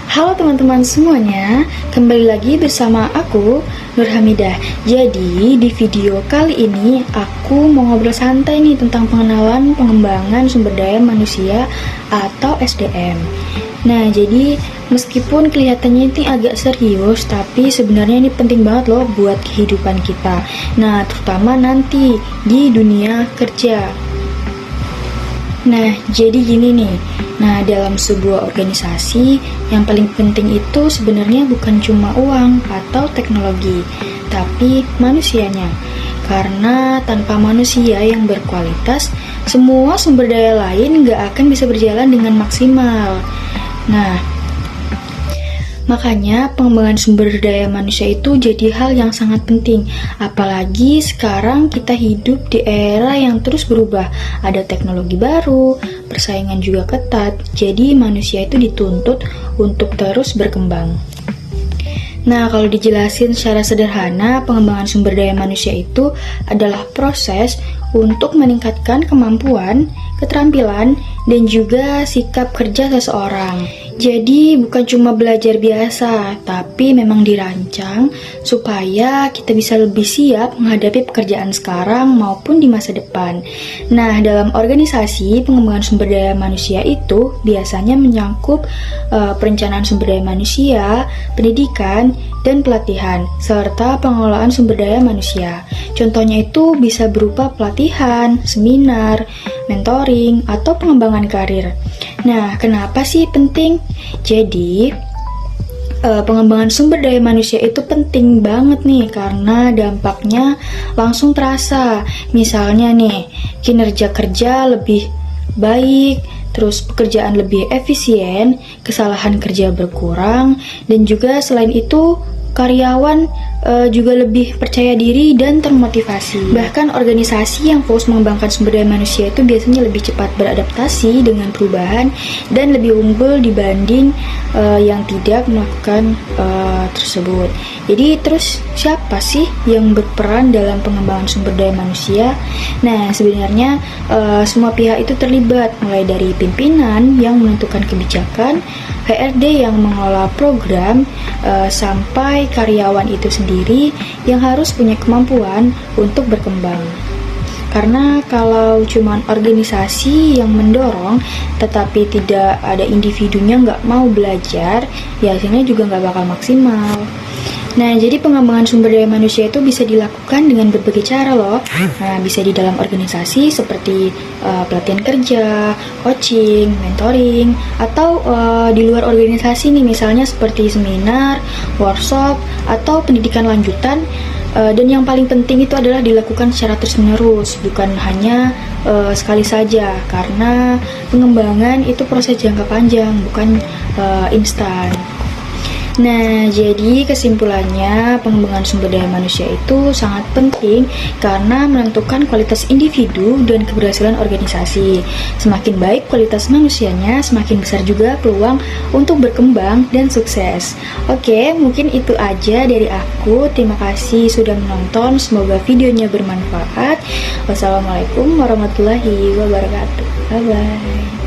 Halo teman-teman semuanya, kembali lagi bersama aku, Nur Hamidah. Jadi di video kali ini aku mau ngobrol santai nih tentang pengenalan pengembangan sumber daya manusia atau SDM. Nah, jadi meskipun kelihatannya ini agak serius, tapi sebenarnya ini penting banget loh buat kehidupan kita. Nah, terutama nanti di dunia kerja. Nah, jadi gini nih. Nah, dalam sebuah organisasi, yang paling penting itu sebenarnya bukan cuma uang atau teknologi, tapi manusianya. Karena tanpa manusia yang berkualitas, semua sumber daya lain nggak akan bisa berjalan dengan maksimal. Nah, makanya pengembangan sumber daya manusia itu jadi hal yang sangat penting. Apalagi sekarang kita hidup di era yang terus berubah. Ada teknologi baru, persaingan juga ketat. Jadi manusia itu dituntut untuk terus berkembang. Nah, kalau dijelasin secara sederhana, pengembangan sumber daya manusia itu adalah proses untuk meningkatkan kemampuan, keterampilan, dan juga sikap kerja seseorang. Jadi bukan cuma belajar biasa, tapi memang dirancang supaya kita bisa lebih siap menghadapi pekerjaan sekarang maupun di masa depan. Nah, dalam organisasi, pengembangan sumber daya manusia itu biasanya menyangkut perencanaan sumber daya manusia, pendidikan, dan pelatihan, serta pengelolaan sumber daya manusia. Contohnya itu bisa berupa pelatihan, seminar, mentoring, atau pengembangan karir. Nah, kenapa sih penting? Jadi, pengembangan sumber daya manusia itu penting banget nih karena dampaknya langsung terasa. Misalnya nih, kinerja kerja lebih baik, terus pekerjaan lebih efisien, kesalahan kerja berkurang, dan juga selain itu karyawan juga lebih percaya diri dan termotivasi. Bahkan organisasi yang fokus mengembangkan sumber daya manusia itu biasanya lebih cepat beradaptasi dengan perubahan dan lebih unggul dibanding yang tidak melakukan tersebut. Jadi terus siapa sih yang berperan dalam pengembangan sumber daya manusia? Nah, sebenarnya semua pihak itu terlibat, mulai dari pimpinan yang menentukan kebijakan, HRD yang mengelola program, sampai karyawan itu sendiri yang harus punya kemampuan untuk berkembang. Karena kalau cuma organisasi yang mendorong tetapi tidak ada individunya nggak mau belajar, ya hasilnya juga nggak bakal maksimal. Nah, jadi pengembangan sumber daya manusia itu bisa dilakukan dengan berbagai cara loh. Nah, bisa di dalam organisasi seperti pelatihan kerja, coaching, mentoring, atau di luar organisasi nih, misalnya seperti seminar, workshop, atau pendidikan lanjutan. Dan yang paling penting itu adalah dilakukan secara terus-menerus, bukan hanya sekali saja, karena pengembangan itu proses jangka panjang, bukan instan. Nah, jadi kesimpulannya pengembangan sumber daya manusia itu sangat penting karena menentukan kualitas individu dan keberhasilan organisasi. Semakin baik kualitas manusianya, semakin besar juga peluang untuk berkembang dan sukses. Oke, mungkin itu aja dari aku. Terima kasih sudah menonton. Semoga videonya bermanfaat. Wassalamualaikum warahmatullahi wabarakatuh. Bye-bye.